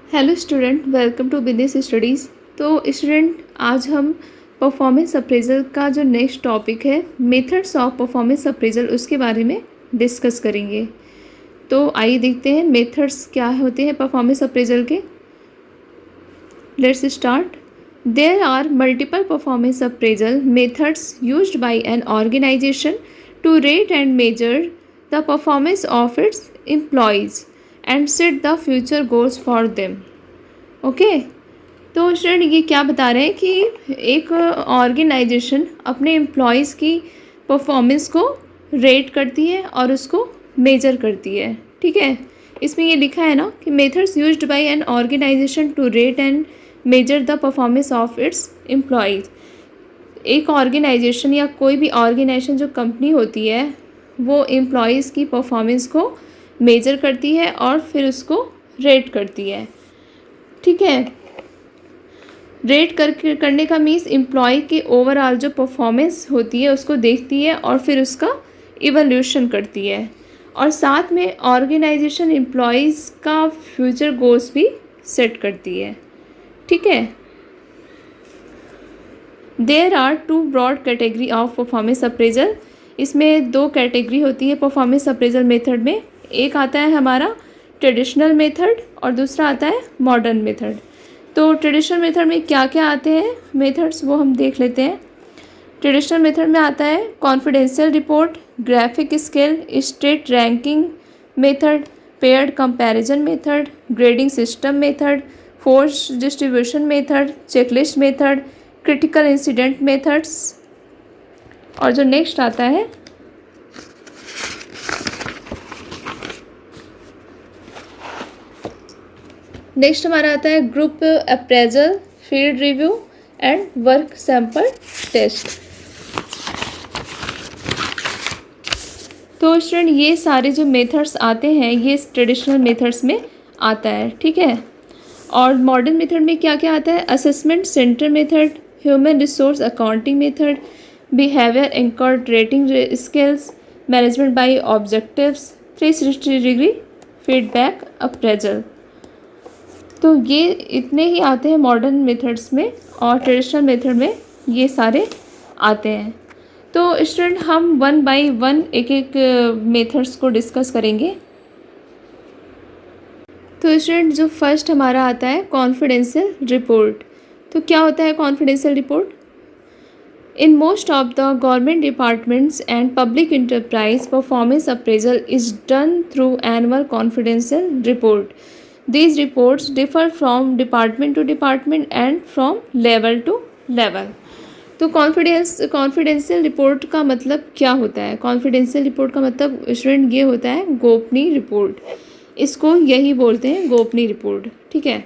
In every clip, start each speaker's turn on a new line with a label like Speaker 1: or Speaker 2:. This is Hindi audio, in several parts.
Speaker 1: Hello student, welcome to business studies. तो स्टूडेंट, आज हम परफॉर्मेंस अप्रेजल का जो नेक्स्ट टॉपिक है मेथड्स ऑफ परफॉर्मेंस अप्रेजल उसके बारे में डिस्कस करेंगे। तो आइए देखते हैं मेथड्स क्या होते हैं परफॉर्मेंस अप्रेजल के। Let's start. There are multiple performance appraisal methods used by an organization to rate and measure the performance of its employees and set the future goals for them. Okay, तो स्टूडेंट ये क्या बता रहे हैं कि एक ऑर्गेनाइजेशन अपने एम्प्लॉयज़ की परफॉर्मेंस को रेट करती है और उसको मेजर करती है। ठीक है, इसमें ये लिखा है ना कि methods used by an organization to rate and measure the performance of its employees. एक ऑर्गेनाइजेशन या कोई भी ऑर्गेनाइजेशन जो कंपनी होती है वो एम्प्लॉयज़ की परफॉर्मेंस को मेजर करती है और फिर उसको रेट करती है। ठीक है, रेट करने का मीन्स एम्प्लॉय के ओवरऑल जो परफॉर्मेंस होती है उसको देखती है और फिर उसका इवोल्यूशन करती है, और साथ में ऑर्गेनाइजेशन एम्प्लॉयज़ का फ्यूचर गोल्स भी सेट करती है। ठीक है, there are two broad category of performance appraisal. इसमें दो कैटेगरी होती है परफॉर्मेंस अप्रेजल मेथड में। एक आता है हमारा ट्रेडिशनल मेथड और दूसरा आता है मॉडर्न मेथड। तो ट्रेडिशनल मेथड में क्या क्या आते हैं मेथड्स वो हम देख लेते हैं। ट्रेडिशनल मेथड में आता है confidential report, graphic scale, state ranking method, paired comparison method, grading system method, force distribution method, checklist method, critical incident methods. और जो नेक्स्ट आता है नेक्स्ट हमारा आता है group appraisal, field review and work sample test. तो स्टूडेंट ये सारे जो मेथड्स आते हैं ये ट्रेडिशनल मेथड्स में आता है। ठीक है, और मॉडर्न मेथड में क्या क्या आता है? Assessment centre method, human resource accounting method, behaviour anchored rating skills, management by objectives, 360 degree feedback appraisal. तो ये इतने ही आते हैं मॉडर्न मेथड्स में, और ट्रेडिशनल मेथड में ये सारे आते हैं। तो स्टूडेंट हम वन बाय वन एक एक मेथड्स को डिस्कस करेंगे। तो स्टूडेंट जो फर्स्ट हमारा आता है कॉन्फिडेंशियल रिपोर्ट। तो क्या होता है confidential report? In most of the government departments and public enterprise performance appraisal is done through annual confidential report. These reports differ from department to department and from level to level. तो कॉन्फिडेंशियल रिपोर्ट का मतलब क्या होता है? कॉन्फिडेंशियल रिपोर्ट का मतलब स्टूडेंट ये होता है गोपनीय रिपोर्ट। इसको यही बोलते हैं गोपनीय रिपोर्ट। ठीक है,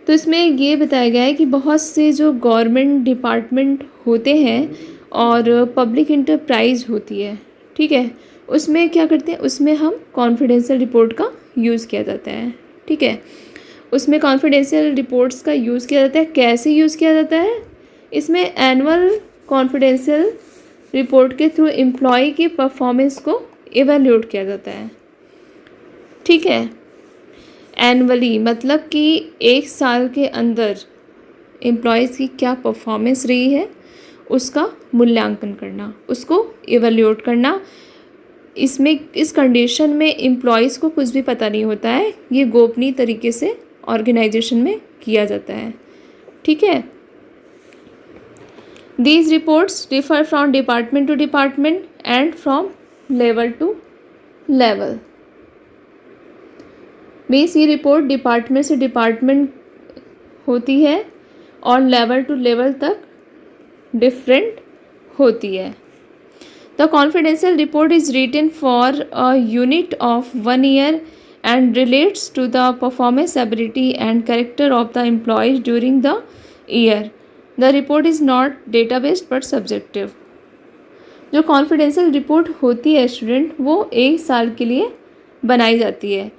Speaker 1: तो इसमें ये बताया गया है कि बहुत से जो गवर्नमेंट डिपार्टमेंट होते हैं और पब्लिक इंटरप्राइज होती है, ठीक है, उसमें क्या करते हैं, उसमें हम कॉन्फिडेंशियल रिपोर्ट का यूज़ किया जाता है। ठीक है, उसमें कॉन्फिडेंशियल रिपोर्ट्स का यूज़ किया जाता है। कैसे यूज़ किया जाता है? इसमें एनुअल कॉन्फिडेंशियल रिपोर्ट के थ्रू एम्प्लॉय की परफॉर्मेंस को इवैल्यूएट किया जाता है। ठीक है, एनुअली मतलब कि एक साल के अंदर एम्प्लॉयज़ की क्या परफॉर्मेंस रही है उसका मूल्यांकन करना, उसको इवैल्यूएट करना। इसमें इस कंडीशन में एम्प्लॉयज़ को कुछ भी पता नहीं होता है, ये गोपनीय तरीके से ऑर्गेनाइजेशन में किया जाता है। ठीक है, these reports differ from department to department and from level to level. Means ये रिपोर्ट डिपार्टमेंट से डिपार्टमेंट होती है और लेवल टू लेवल तक डिफरेंट होती है। The confidential report is written for a unit of 1 year and relates to the performance, ability and character of the employees during the year. The report is not data-based but subjective. जो कॉन्फिडेंशियल रिपोर्ट होती है स्टूडेंट वो एक साल के लिए बनाई जाती है।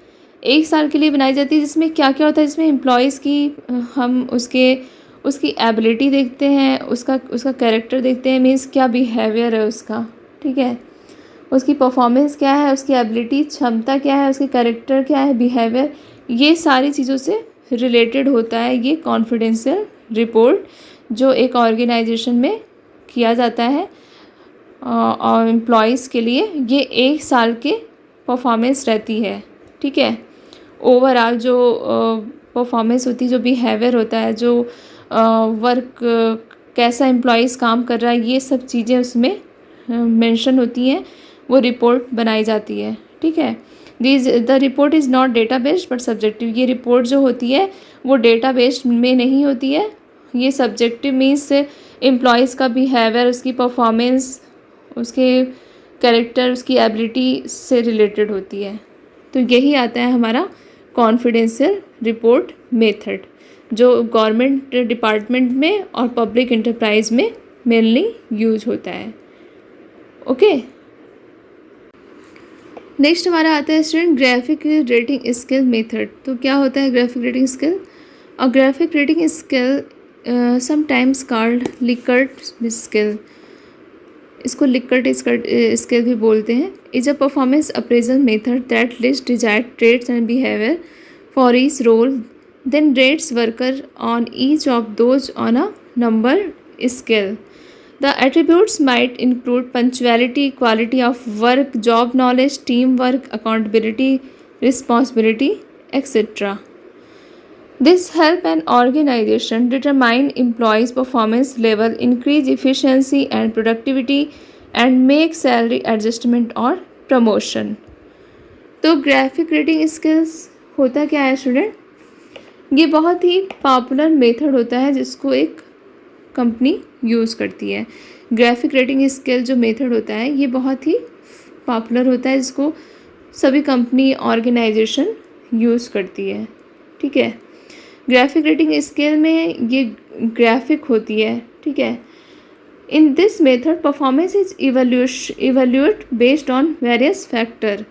Speaker 1: एक साल के लिए बनाई जाती है जिसमें क्या क्या होता है, जिसमें एम्प्लॉयज़ की हम उसकी एबिलिटी देखते हैं, उसका कैरेक्टर देखते हैं, मीन्स क्या बिहेवियर है उसका। ठीक है, उसकी परफॉर्मेंस क्या है, उसकी एबिलिटी क्षमता क्या है, उसकी कैरेक्टर क्या है, बिहेवियर, ये सारी चीज़ों से रिलेटेड होता है ये कॉन्फिडेंशियल रिपोर्ट जो एक ऑर्गेनाइजेशन में किया जाता है और एम्प्लॉयज़ के लिए। ये 1 साल के परफॉर्मेंस रहती है, ठीक है। ओवरऑल जो परफॉर्मेंस होती है, जो बिहेवियर होता है, जो वर्क कैसा एम्प्लॉयज़ काम कर रहा है, ये सब चीज़ें उसमें मेंशन होती हैं, वो रिपोर्ट बनाई जाती है, ठीक है। The report is not data based but subjective. ये रिपोर्ट जो होती है वो डेटा बेस्ड में नहीं होती है, ये सब्जेक्टिव मीन्स एम्प्लॉयज़ का बिहेवियर, उसकी परफॉर्मेंस, उसके कैरेक्टर, उसकी एबिलिटी से रिलेटेड होती है। तो यही आता है हमारा कॉन्फिडेंशियल रिपोर्ट मेथड जो गवर्नमेंट डिपार्टमेंट में और पब्लिक इंटरप्राइज में मेनली यूज होता है। ओके, नेक्स्ट हमारा आता है student graphic rating skill method. तो क्या होता है ग्राफिक रेटिंग स्किल? और graphic rating skill sometimes called Likert skill, इसको लिकर्ट स्किल भी बोलते हैं, is a performance appraisal method that list desired traits and behaviour for each role then rates worker on each of those on a number scale. The attributes might include punctuality, quality of work, job knowledge, teamwork, accountability, responsibility, etc. This help an organization determine employees' performance level, increase efficiency and productivity, and make salary adjustment or promotion. तो ग्राफिक रेटिंग स्किल्स होता क्या है स्टूडेंट? ये बहुत ही पॉपुलर मेथड होता है जिसको एक कंपनी यूज़ करती है। ग्राफिक रेटिंग स्केल जो मेथड होता है ये बहुत ही पॉपुलर होता है, जिसको सभी कंपनी ऑर्गेनाइजेशन यूज़ करती है, ठीक है। ग्राफिक रेटिंग स्केल में ये ग्राफिक होती है, ठीक है। In this method performance is evaluate based on various factor.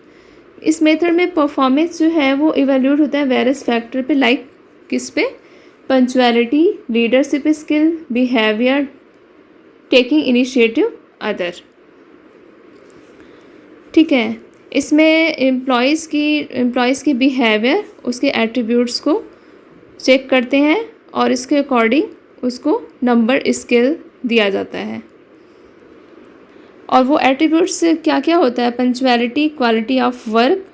Speaker 1: इस मेथड में परफॉर्मेंस जो है वो इवेल्यूएट होता है वेरियस फैक्टर पे, लाइक किस पे? Punctuality, leadership skill, behaviour, taking initiative, other, ठीक है। इसमें एम्प्लॉयज़ की बिहेवियर, उसके एट्रीब्यूट्स को चेक करते हैं और इसके अकॉर्डिंग उसको नंबर स्केल दिया जाता है। और वो एट्रीब्यूट्स क्या क्या होता है? पंचुअलिटी, क्वालिटी ऑफ वर्क,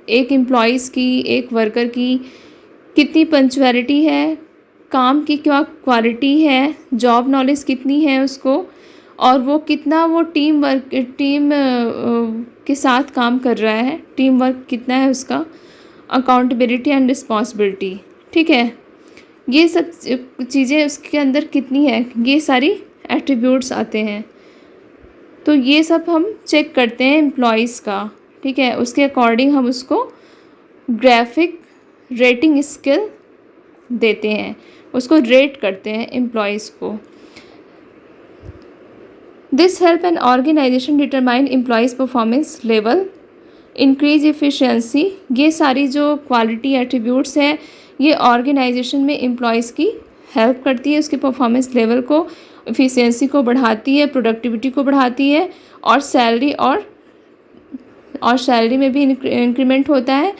Speaker 1: एक एम्प्लॉयज़ की, एक वर्कर की कितनी पंचुअलिटी है, काम की क्या क्वालिटी है, जॉब नॉलेज कितनी है उसको, और वो कितना वो टीम के साथ काम कर रहा है, टीम वर्क कितना है उसका, अकाउंटेबिलिटी एंड रिस्पॉन्सिबिलिटी, ठीक है। ये सब चीज़ें उसके अंदर कितनी है, ये सारी एट्रीब्यूट्स आते हैं। तो ये सब हम चेक करते हैं एम्प्लॉयज़ का, ठीक है। उसके अकॉर्डिंग हम उसको ग्राफिक रेटिंग स्किल देते हैं, उसको रेट करते हैं एम्प्लॉयज़ को। This help an organisation determine employees performance level, increase efficiency. ये सारी जो क्वालिटी एट्रीब्यूट्स हैं ये ऑर्गेनाइजेशन में एम्प्लॉयज़ की हेल्प करती है, उसके परफॉर्मेंस लेवल को, एफिशिएंसी को बढ़ाती है, प्रोडक्टिविटी को बढ़ाती है, और सैलरी में भी इंक्रीमेंट होता है,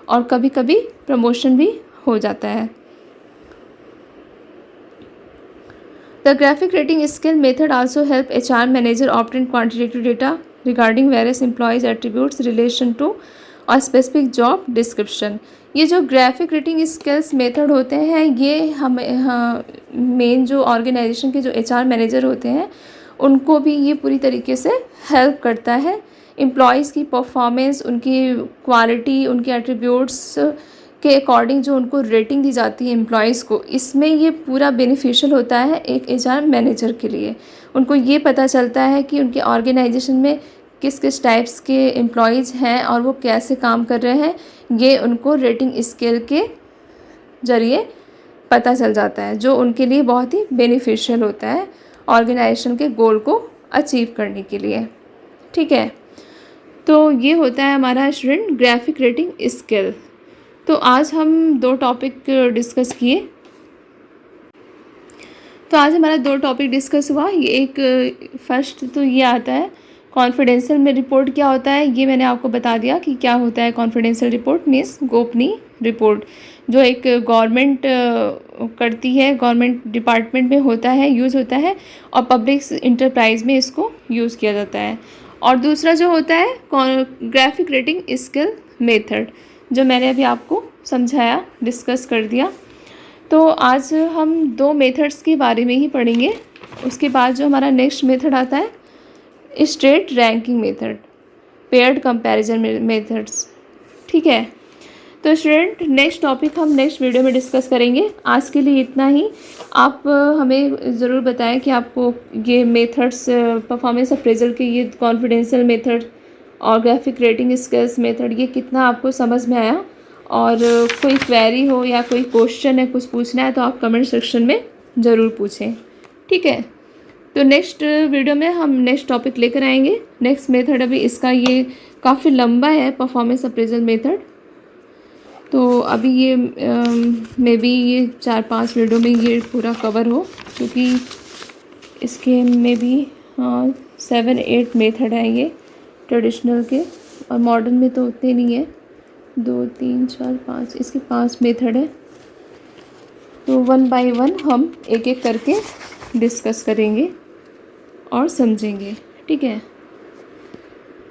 Speaker 1: और कभी कभी प्रमोशन भी हो जाता है। The graphic rating skill method also help HR manager obtain quantitative data regarding various employees attributes relation to a specific job description. ये जो ग्राफिक रेटिंग स्किल्स मेथड होते हैं ये हमें मेन जो ऑर्गेनाइजेशन के जो HR मैनेजर होते हैं उनको भी ये पूरी तरीके से हेल्प करता है। एम्प्लॉयज़ की परफॉर्मेंस, उनकी क्वालिटी, उनके एट्रीब्यूट्स के अकॉर्डिंग जो उनको रेटिंग दी जाती है एम्प्लॉयज़ को, इसमें ये पूरा बेनिफिशियल होता है एक HR मैनेजर के लिए। उनको ये पता चलता है कि उनके ऑर्गेनाइजेशन में किस किस टाइप्स के एम्प्लॉयज़ हैं और वो कैसे काम कर रहे हैं, ये उनको रेटिंग स्केल के ज़रिए पता चल जाता है, जो उनके लिए बहुत ही बेनिफिशियल होता है ऑर्गेनाइजेशन के गोल को अचीव करने के लिए, ठीक है। तो ये होता है हमारा स्टूडेंट ग्राफिक रेटिंग स्किल। तो आज हम 2 टॉपिक डिस्कस किए। तो आज हमारा 2 टॉपिक डिस्कस हुआ। ये एक फर्स्ट तो ये आता है कॉन्फिडेंशियल में रिपोर्ट क्या होता है, ये मैंने आपको बता दिया कि क्या होता है। कॉन्फिडेंशियल रिपोर्ट मीन्स गोपनीय रिपोर्ट, जो एक गवर्नमेंट करती है, गवर्नमेंट डिपार्टमेंट में होता है, यूज़ होता है, और पब्लिक इंटरप्राइज में इसको यूज़ किया जाता है। और दूसरा जो होता है ग्राफिक रेटिंग स्केल मेथड, जो मैंने अभी आपको समझाया, डिस्कस कर दिया। तो आज हम 2 मेथड्स के बारे में ही पढ़ेंगे। उसके बाद जो हमारा नेक्स्ट मेथड आता है state ranking method, paired comparison methods. ठीक है, तो स्टूडेंट नेक्स्ट टॉपिक हम नेक्स्ट वीडियो में डिस्कस करेंगे। आज के लिए इतना ही। आप हमें ज़रूर बताएं कि आपको ये मेथड्स, परफॉर्मेंस अप्रेजल के ये कॉन्फिडेंशियल मेथड और ग्राफिक रेटिंग स्केल्स मेथड, ये कितना आपको समझ में आया। और कोई क्वेरी हो या कोई क्वेश्चन है, कुछ पूछना है, तो आप कमेंट सेक्शन में ज़रूर पूछें। ठीक है, तो नेक्स्ट वीडियो में हम नेक्स्ट टॉपिक लेकर आएंगे। नेक्स्ट मेथड अभी इसका ये काफ़ी लंबा है, परफॉर्मेंस अप्रेजल मेथड। तो अभी ये मे बी ये 4-5 वीडियो में ये पूरा कवर हो, क्योंकि इसके में भी 7-8 मेथड हैं ये ट्रेडिशनल के, और मॉडर्न में तो उतने नहीं है। 2, 3, 4, 5, इसके 5 मेथड है। तो 1 बाय 1 हम एक एक करके डिस्कस करेंगे और समझेंगे। ठीक है,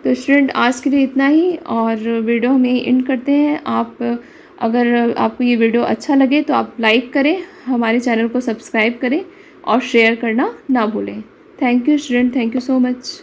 Speaker 1: तो स्टूडेंट आज के लिए इतना ही, और वीडियो हम यहीं एंड करते हैं। अगर आपको ये वीडियो अच्छा लगे तो आप लाइक करें, हमारे चैनल को सब्सक्राइब करें और शेयर करना ना भूलें। Thank you student, thank you so much.